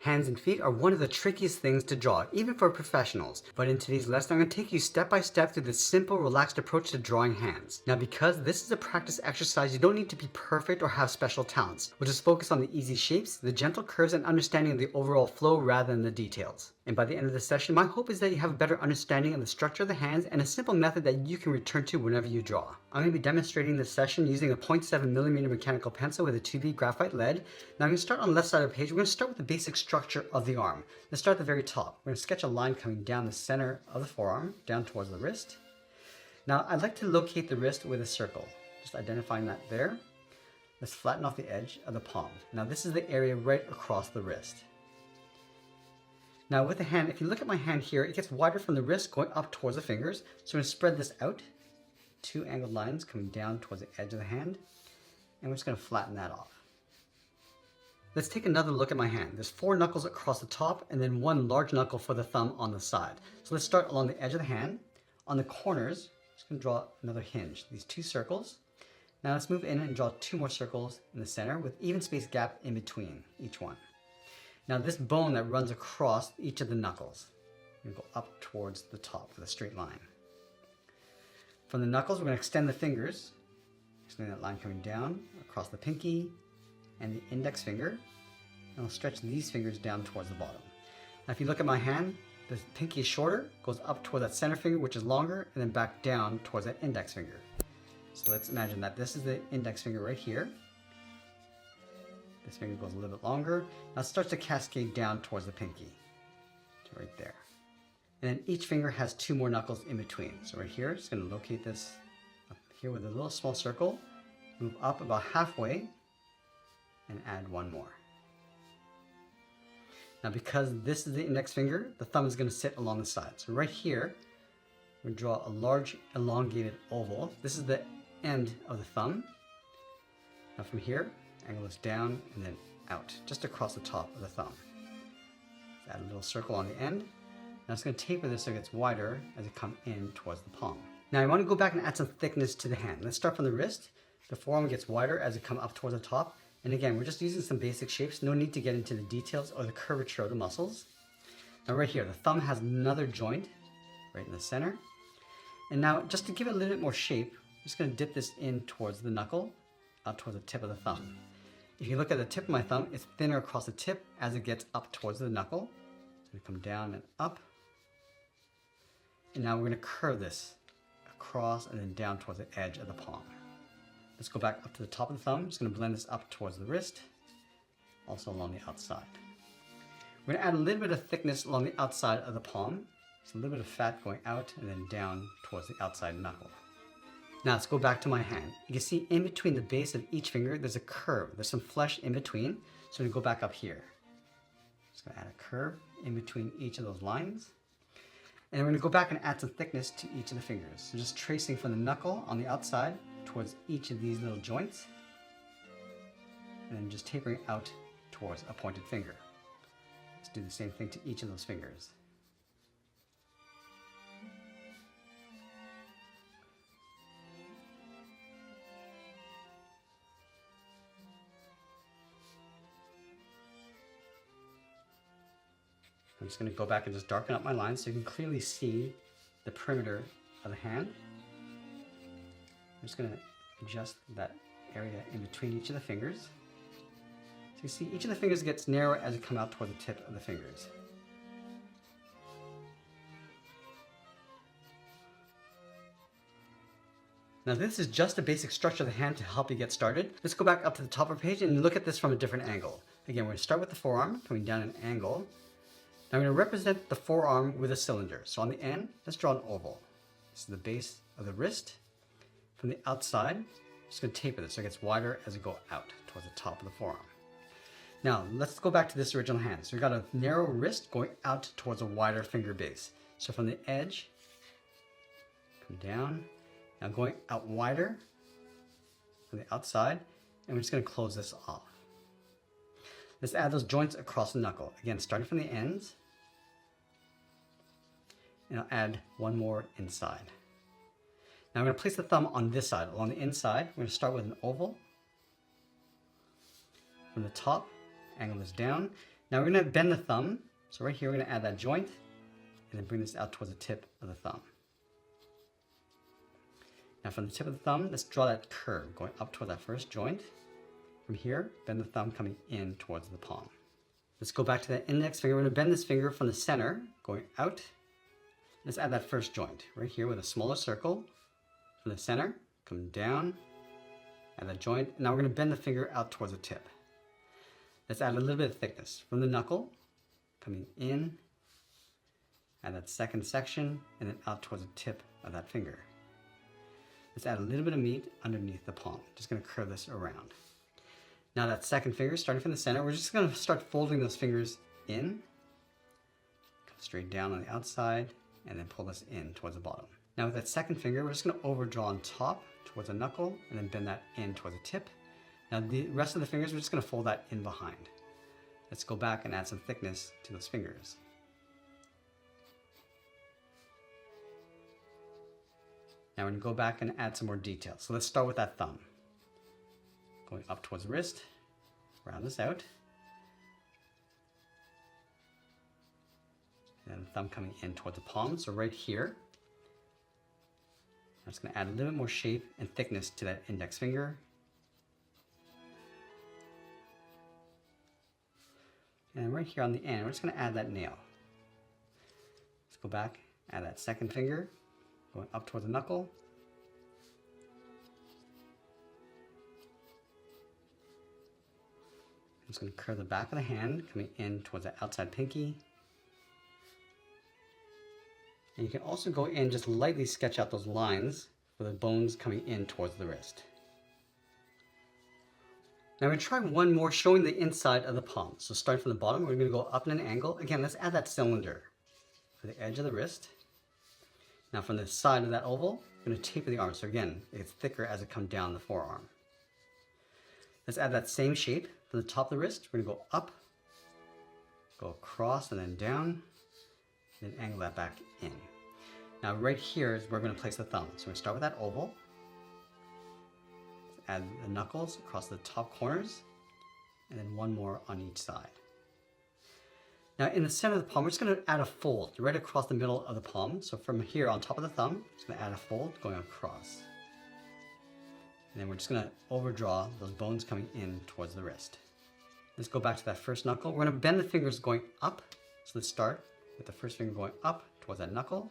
Hands and feet are one of the trickiest things to draw, even for professionals. But in today's lesson, I'm going to take you step by step through this simple, relaxed approach to drawing hands. Now, because this is a practice exercise, you don't need to be perfect or have special talents. We'll just focus on the easy shapes, the gentle curves, and understanding of the overall flow rather than the details. And by the end of the session, my hope is that you have a better understanding of the structure of the hands and a simple method that you can return to whenever you draw. I'm going to be demonstrating this session using a 0.7mm mechanical pencil with a 2B graphite lead. Now I'm going to start on the left side of the page. We're going to start with the basic structure of the arm. Let's start at the very top. We're going to sketch a line coming down the center of the forearm, down towards the wrist. Now I'd like to locate the wrist with a circle, just identifying that there. Let's flatten off the edge of the palm. Now this is the area right across the wrist. Now with the hand, if you look at my hand here, it gets wider from the wrist going up towards the fingers. So I'm going to spread this out, 2 angled lines coming down towards the edge of the hand, and we're just going to flatten that off. Let's take another look at my hand. There's 4 knuckles across the top and then 1 large knuckle for the thumb on the side. So let's start along the edge of the hand. On the corners, I'm just going to draw another hinge, these 2 circles. Now let's move in and draw 2 more circles in the center with even space gap in between each one. Now this bone that runs across each of the knuckles, we're going to go up towards the top with a straight line. From the knuckles, we're going to extend the fingers, extending that line coming down across the pinky and the index finger, and we'll stretch these fingers down towards the bottom. Now if you look at my hand, the pinky is shorter, goes up toward that center finger, which is longer, and then back down towards that index finger. So let's imagine that this is the index finger right here. This finger goes a little bit longer. Now it starts to cascade down towards the pinky. So right there. And then each finger has 2 more knuckles in between. So right here, just going to locate this up here with a little small circle. Move up about halfway and add 1 more. Now because this is the index finger, the thumb is going to sit along the side. So right here, we draw a large elongated oval. This is the end of the thumb. Now from here, angle this down and then out, just across the top of the thumb. Let's add a little circle on the end. Now it's going to taper this so it gets wider as it comes in towards the palm. Now I want to go back and add some thickness to the hand. Let's start from the wrist. The forearm gets wider as it comes up towards the top. And again, we're just using some basic shapes. No need to get into the details or the curvature of the muscles. Now right here, the thumb has another joint right in the center. And now just to give it a little bit more shape, I'm just going to dip this in towards the knuckle, out towards the tip of the thumb. If you look at the tip of my thumb, it's thinner across the tip as it gets up towards the knuckle. It's going to come down and up. And now we're going to curve this across and then down towards the edge of the palm. Let's go back up to the top of the thumb. I'm just going to blend this up towards the wrist, also along the outside. We're going to add a little bit of thickness along the outside of the palm. Just a little bit of fat going out and then down towards the outside knuckle. Now let's go back to my hand. You can see in between the base of each finger, there's a curve. There's some flesh in between. So I'm going to go back up here. Just going to add a curve in between each of those lines. And we're going to go back and add some thickness to each of the fingers. So just tracing from the knuckle on the outside towards each of these little joints. And then just tapering out towards a pointed finger. Let's do the same thing to each of those fingers. I'm just going to go back and just darken up my lines so you can clearly see the perimeter of the hand. I'm just going to adjust that area in between each of the fingers. So you see each of the fingers gets narrower as you come out toward the tip of the fingers. Now this is just a basic structure of the hand to help you get started. Let's go back up to the top of the page and look at this from a different angle. Again, we're going to start with the forearm, coming down an angle. Now I'm going to represent the forearm with a cylinder. So on the end, let's draw an oval. This is the base of the wrist. From the outside, I'm just going to taper this so it gets wider as we go out towards the top of the forearm. Now let's go back to this original hand. So we've got a narrow wrist going out towards a wider finger base. So from the edge, come down. Now going out wider from the outside, and we're just going to close this off. Let's add those joints across the knuckle. Again, starting from the ends, and I'll add 1 more inside. Now I'm going to place the thumb on this side, along the inside. We're going to start with an oval. From the top, angle this down. Now we're going to bend the thumb. So right here we're going to add that joint and then bring this out towards the tip of the thumb. Now from the tip of the thumb, let's draw that curve going up toward that first joint. From here, bend the thumb coming in towards the palm. Let's go back to that index finger. We're going to bend this finger from the center, going out. Let's add that first joint right here with a smaller circle. From the center, come down, add that joint. Now we're going to bend the finger out towards the tip. Let's add a little bit of thickness from the knuckle, coming in, add that second section, and then out towards the tip of that finger. Let's add a little bit of meat underneath the palm. Just going to curve this around. Now that second finger, starting from the center, we're just going to start folding those fingers in. Come straight down on the outside, and then pull this in towards the bottom. Now with that second finger, we're just going to overdraw on top towards the knuckle, and then bend that in towards the tip. Now the rest of the fingers, we're just going to fold that in behind. Let's go back and add some thickness to those fingers. Now we're going to go back and add some more detail. So let's start with that thumb. Going up towards the wrist, round this out. And the thumb coming in towards the palm. So right here, I'm just going to add a little bit more shape and thickness to that index finger. And right here on the end, we're just going to add that nail. Let's go back, add that second finger, going up towards the knuckle. I'm just going to curve the back of the hand, coming in towards the outside pinky. And you can also go in, just lightly sketch out those lines for the bones coming in towards the wrist. Now we're going to try one more showing the inside of the palm. So starting from the bottom, we're going to go up in an angle. Again, let's add that cylinder for the edge of the wrist. Now from the side of that oval, I'm going to taper the arm. So again, it gets thicker as it comes down the forearm. Let's add that same shape from the top of the wrist. We're going to go up, go across and then down, and then angle that back in. Now right here is where we're going to place the thumb. So we're going to start with that oval. Let's add the knuckles across the top corners, and then one more on each side. Now in the center of the palm, we're just going to add a fold right across the middle of the palm. So from here on top of the thumb, we're just going to add a fold going across. And then we're just going to overdraw those bones coming in towards the wrist. Let's go back to that first knuckle. We're going to bend the fingers going up. So let's start with the first finger going up towards that knuckle.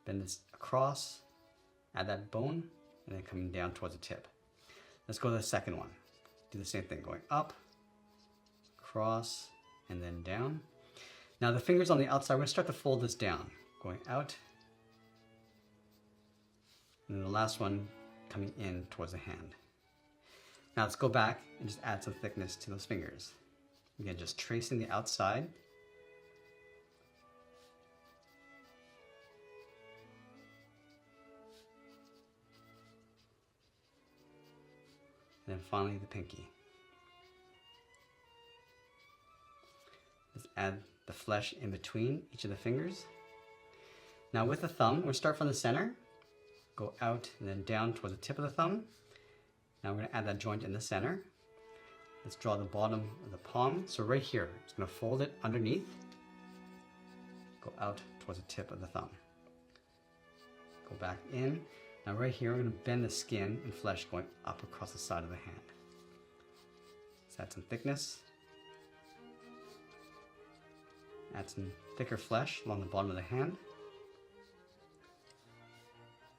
Bend this across, add that bone, and then coming down towards the tip. Let's go to the second one. Do the same thing, going up, across, and then down. Now the fingers on the outside, we're going to start to fold this down, going out. And then the last one coming in towards the hand. Now let's go back and just add some thickness to those fingers. Again, just tracing the outside. And then finally the pinky. Let's add the flesh in between each of the fingers. Now with the thumb, we'll start from the center, go out and then down towards the tip of the thumb. Now we're going to add that joint in the center. Let's draw the bottom of the palm. So right here, it's going to fold it underneath, go out towards the tip of the thumb. Go back in. Now right here, we're going to bend the skin and flesh going up across the side of the hand. Let's add some thickness. Add some thicker flesh along the bottom of the hand.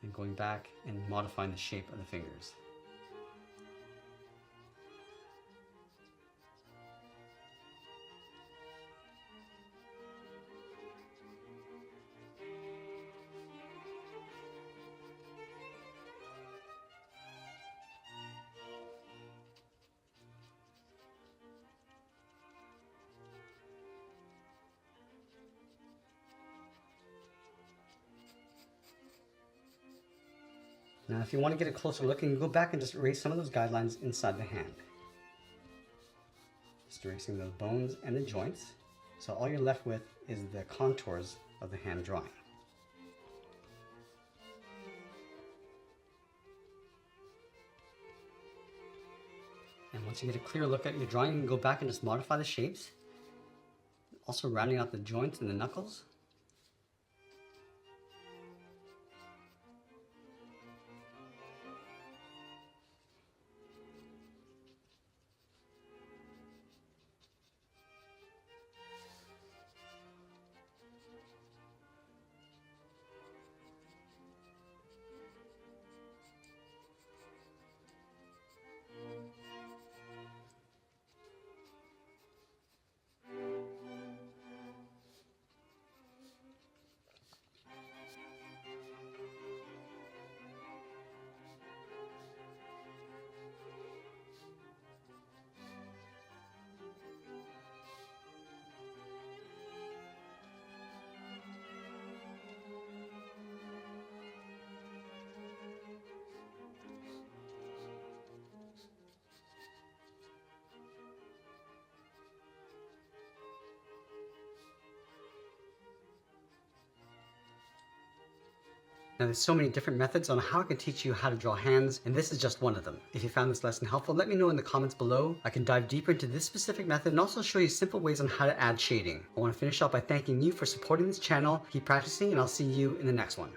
And going back and modifying the shape of the fingers. Now if you want to get a closer look, you can go back and just erase some of those guidelines inside the hand. Just erasing those bones and the joints. So all you're left with is the contours of the hand drawing. And once you get a clear look at your drawing, you can go back and just modify the shapes. Also rounding out the joints and the knuckles. Now there's so many different methods on how I can teach you how to draw hands, and this is just one of them. If you found this lesson helpful, let me know in the comments below. I can dive deeper into this specific method and also show you simple ways on how to add shading. I want to finish up by thanking you for supporting this channel. Keep practicing, and I'll see you in the next one.